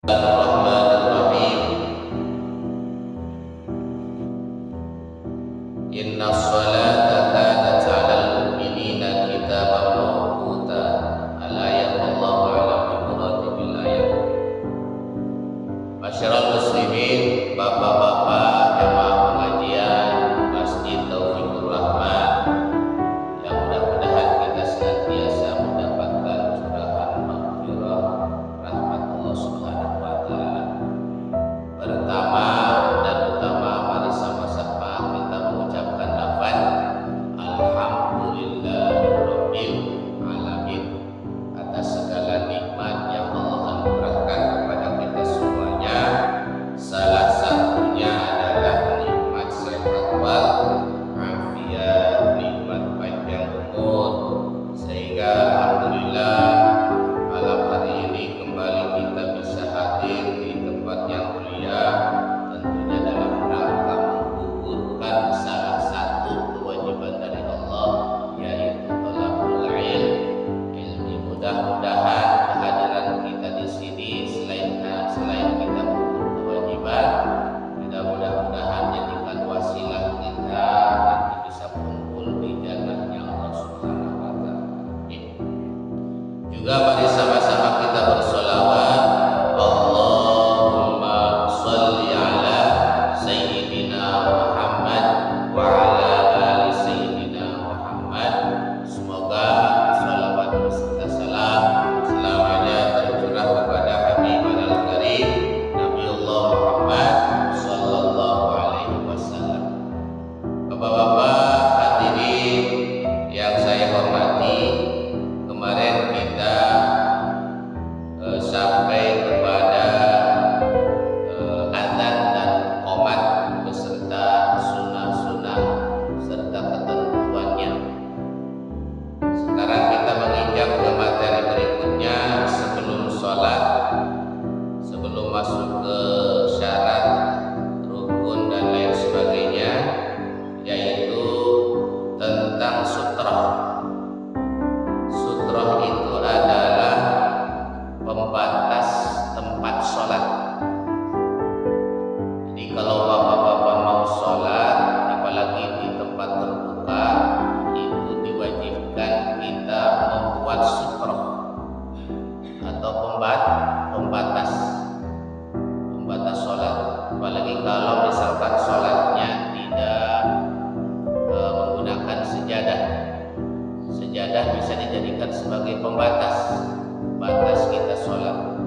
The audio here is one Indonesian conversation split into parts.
Bismillahirrahmanirrahim. Inna sholata kanat 'alal mu'minina kitaban mawquta. Al-ayat wallahu a'lam bi muradi bil ayat. Masyarul muslimin, bapak-bapak jamaah pengajian Masjid Taufikur Rahman, yang mudah-mudahan kita senantiasa mendapatkan curahan maghfirah rahmat Allah Subhanahu wa taala. Pertama dan utama, mari sama-sama kita mengucapkan lafaz Alhamdulillahirabbil alamin atas segala nikmat yang Allah anugerahkan kepada kita semuanya. Salah satunya adalah nikmat sehat wal afiat, nikmat panjang umur, sehingga alhamdulillah malam hari ini kembali kita bisa hadir di tempat yang mulia, tentunya dalam rangka menggugurkan salah satu kewajiban dari Allah, yaitu thalabul ilmi. Mudah-mudahan kehadiran kita di sini selain kita mengukur kewajiban, juga mudah-mudahan jadikan wasilah kita nanti bisa kumpul di jannahnya Allah Subhanahu wa taala. Juga mari sama-sama kita bersolawat, Allahumma sholli ala Sayyidina Muhammad wa ala ali Sayyidina Muhammad. Semoga salawat beserta salam selamanya tercurah kepada Habibul Karim Nabiullah Muhammad sallallahu alaihi wasallam. Bapak-bapak hadirin yang saya hormati, kemarin kita sampai kepada adzan dan qomat beserta sunnah-sunnah serta ketentuannya. Sekarang kita menginjak ke materi berikutnya sebelum sholat, sebelum masuk ke syarat, rukun dan lain sebagainya, yaitu tentang sutrah. Sutrah itu adalah pembatas tempat sholat. Jadi kalau bapak-bapak mau sholat, apalagi di tempat terbuka, itu diwajibkan kita membuat sutrah atau pembatas sholat. Apalagi kalau misalkan sholatnya tidak menggunakan sejadah. Sejadah bisa dijadikan sebagai pembatas kita sholat.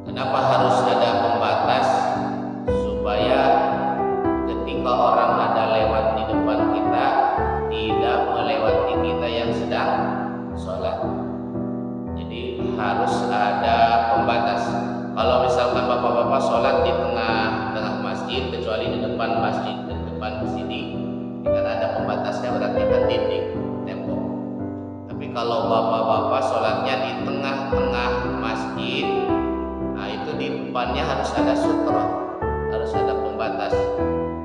Kenapa harus ada pembatas? Supaya ketika orang ada lewat di depan kita, tidak melewati kita yang sedang sholat. Jadi harus ada pembatas. Kalau misalkan bapak-bapak sholat di tengah masjid, kecuali di depan masjid, di depan sini, kan ada pembatasnya, berarti kan dinding, tembok. Tapi kalau bapak-bapak sholatnya di tengah-tengah masjid, nah itu di depannya harus ada sutra, harus ada pembatas.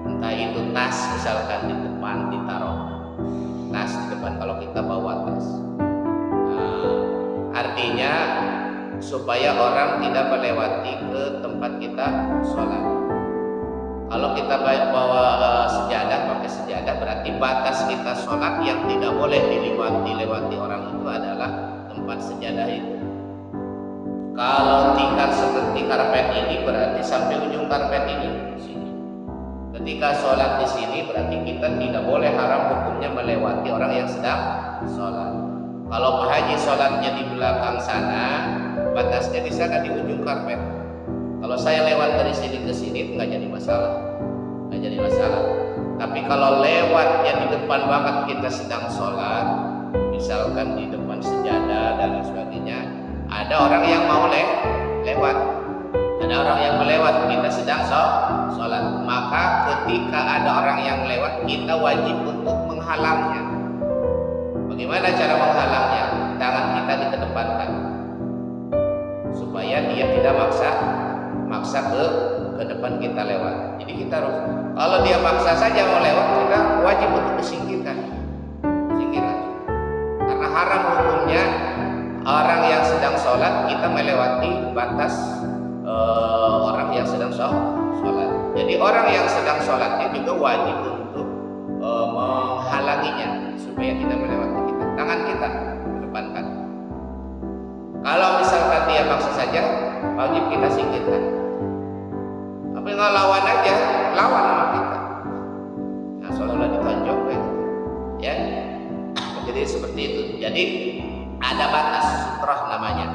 Entah itu tas misalkan di depan ditaruh, tas di depan kalau kita bawa tas. Artinya supaya orang tidak melewati ke tempat kita sholat. Kalau kita bawa sejadah, pakai sejadah, berarti batas kita sholat yang tidak boleh dilewati orang itu adalah tempat sejadah itu. Kalau tingkat seperti karpet ini, berarti sampai ujung karpet ini. Ketika sholat di sini, berarti kita tidak boleh, haram hukumnya melewati orang yang sedang sholat. Kalau Pak Haji sholatnya di belakang sana, batasnya di sana di ujung karpet. Kalau saya lewat dari sini ke sini, nggak jadi masalah. Tapi kalau lewatnya di depan banget kita sedang sholat, misalkan di depan sejadah dan lain sebagainya, ada orang yang mau lewat, ada orang yang melewat, kita sedang sholat, maka ketika ada orang yang lewat, kita wajib untuk menghalangnya. Bagaimana cara menghalangnya? Tangan kita dikedepankan supaya dia tidak maksa ke depan kita lewat. Jadi kita harus, kalau dia maksa saja mau lewat, kita wajib untuk disingkirkan. Karena haram hukumnya orang yang sedang sholat kita melewati batas orang yang sedang sholat. Jadi orang yang sedang sholatnya juga wajib untuk menghalanginya supaya tidak melewati kita. Tangan kita kedepankan. Kalau misalkan dia maksa saja, wajib kita singkirkan. Tapi nggak lawan aja, lawan sama kita. Nah, soalnya ditonjok ya. Jadi seperti itu. Jadi ada batas sutrah namanya.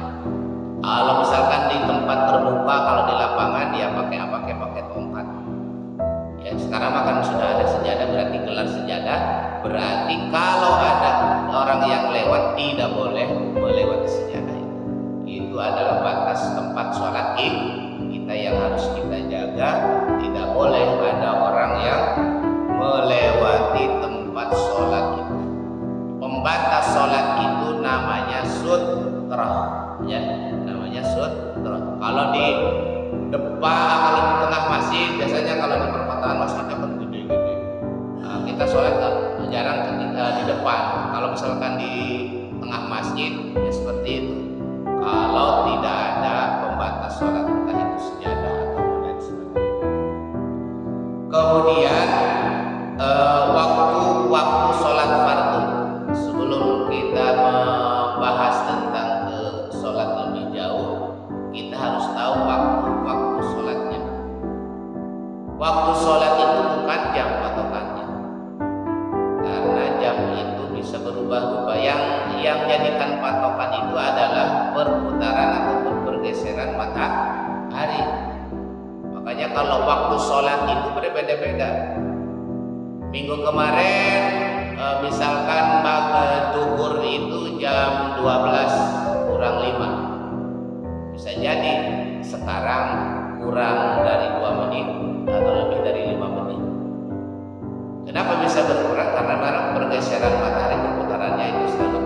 Kalau misalkan di tempat terbuka, kalau di lapangan ya pakai tongkat. Ya sekarang kan sudah ada sejadah, berarti gelar sejadah. Berarti kalau ada orang yang lewat tidak boleh melewati sejadah itu. Itu adalah batas tempat sholat kita yang harus kita jaga. Tidak boleh ada orang yang melewati tempat sholat itu. Pembatas sholat itu namanya sutra, ya, namanya sutra. Kalau di depan, kalau di tengah masjid, biasanya kalau di perkotaan masjidnya kan gede-gede. Nah, kita sholat jarang ketika di depan. Kalau misalkan di tengah masjid, ya seperti itu. Kalau tidak ada pembatas sholat, entah itu sejadah atau dan sebagainya. Kemudian waktu sholat fardu. Sebelum kita membahas tentang sholat lebih jauh, kita harus tahu waktu sholatnya. Waktu sholat itu bukan jam patokannya, karena jam itu bisa berubah-ubah. Yang jadikan patokan itu adalah perputaran atau pergeseran matahari. Makanya kalau waktu sholat itu berbeda-beda. Minggu kemarin misalkan zuhur itu jam 12 kurang 5. Bisa jadi sekarang kurang dari 2 menit atau lebih dari 5 menit. Kenapa bisa berkurang? Karena memang pergeseran matahari perputarannya itu selalu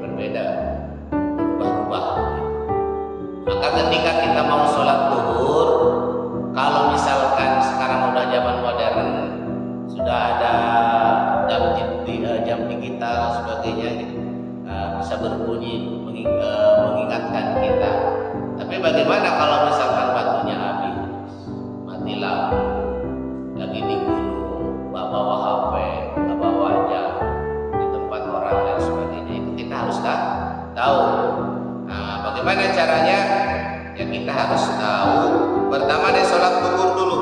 berbeda, berubah-ubah. Maka ketika kita mau sholat zuhur, kalau misalkan sekarang udah zaman modern, sudah ada jam digital sebagainya gitu, bisa berbunyi mengingatkan kita. Tapi bagaimana kalau misalkan batunya habis, mati lampu, lagi di gunung, nggak bawa HP, nggak bawa jam, di tempat orang dan sebagainya, itu kita harus tahu. Nah, bagaimana caranya? Ya kita harus tahu. Pertama dari sholat zuhur dulu.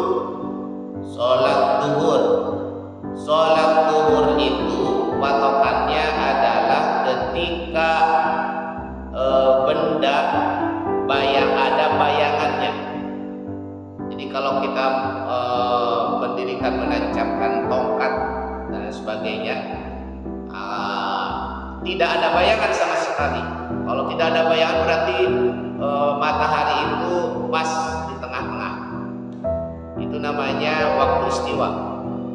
Sholat zuhur itu patokannya adalah ketika benda ada bayangannya. Jadi kalau kita mendirikan, menancapkan tongkat dan sebagainya, tidak ada bayangan sama sekali. Kalau tidak ada bayangan berarti matahari itu pas di tengah-tengah. Itu namanya waktu istiwa.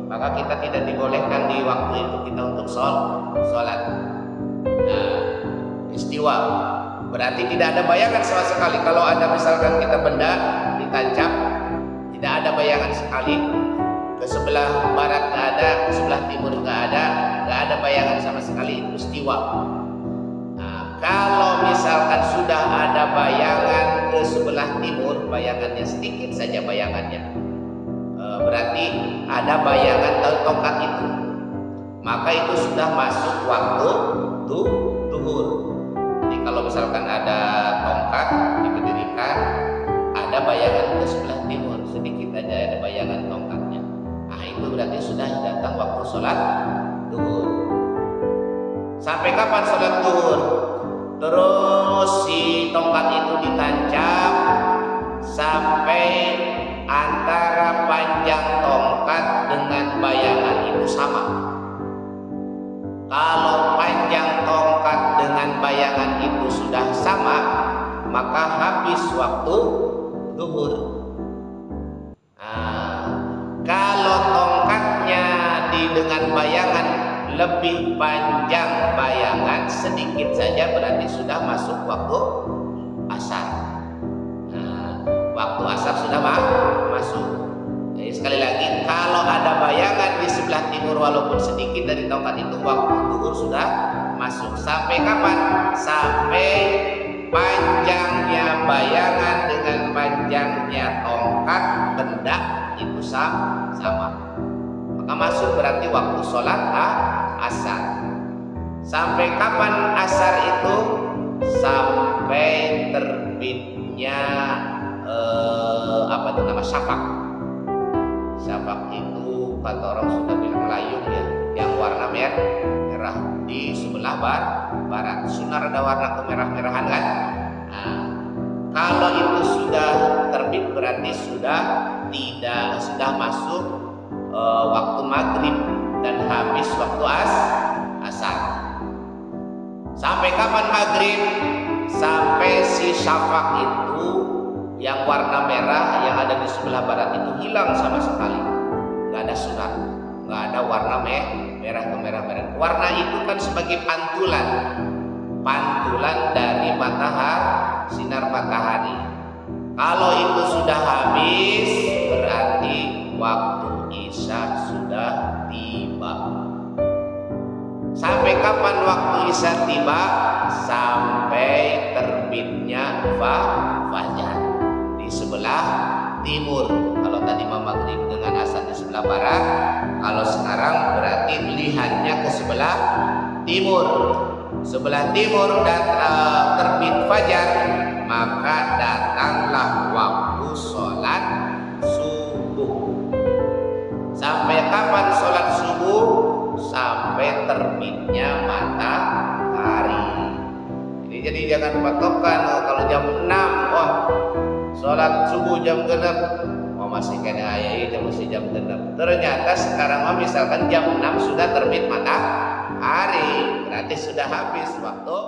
Maka kita tidak dibolehkan di waktu itu kita untuk sholat. Nah, istiwa berarti tidak ada bayangan sama sekali. Kalau ada misalkan kita benda ditancap, tidak ada bayangan sekali. Ke sebelah barat nggak ada, ke sebelah timur nggak ada bayangan sama sekali. Itu istiwa. Nah, kalau misalkan sudah ada bayangan ke sebelah timur, bayangannya sedikit saja bayangannya, berarti ada bayangan tongkat itu, maka itu sudah masuk waktu zuhur. Jadi kalau misalkan ada tongkat diberdirikan, ada bayangan ke sebelah timur, sedikit aja ada bayangan tongkatnya, nah itu berarti sudah datang waktu sholat zuhur. Sampai kapan sholat zuhur? Terus si tongkat itu ditancap sampai antara panjang tongkat dengan bayangan itu sama. Kalau panjang tongkat dengan bayangan itu sudah sama, maka habis waktu zuhur. Nah, kalau tongkatnya dengan bayangan lebih panjang bayangan sedikit saja, berarti sudah masuk waktu asar. Nah, waktu asar sudah masuk. Jadi sekali lagi, kalau ada bayangan di sebelah timur walaupun sedikit dari tongkat itu, waktu zuhur sudah masuk. Sampai kapan? Sampai panjangnya bayangan dengan panjangnya tongkat benda itu sama. Maka masuk berarti waktu sholat asar. Sampai kapan asar itu? Sampai terbitnya syafaq. Syafaq itu kata orang sudah bilang layung ya, yang warna merah di sebelah barat. Sunnah ada warna kemerah-merahan kan? Nah, kalau itu sudah terbit berarti sudah masuk waktu maghrib dan habis waktu asar. Sampai kapan maghrib? Sampai si syafaq itu yang warna merah yang ada di sebelah barat itu hilang sama sekali. Nggak ada sunnah, nggak ada warna merah kemerah-merahan. Warna itu kan sebagai pantulan dari sinar matahari. Kalau itu sudah habis berarti waktu isya sudah tiba. Sampai kapan waktu isya tiba? Sampai terbitnya fajar di sebelah timur. Kalau tadi maghrib dengan asar di sebelah barat, kalau sekarang berarti lihatnya ke sebelah timur. Sebelah timur dan terbit fajar, maka datanglah waktu sholat subuh. Sampai kapan sholat subuh? Sampai terbitnya matahari. Jadi jangan patokan kalau jam 6 sholat subuh jam genep, masih kena ayat itu masih jam genep. Ternyata sekarang misalkan jam 6 sudah terbit matahari, berarti sudah habis waktu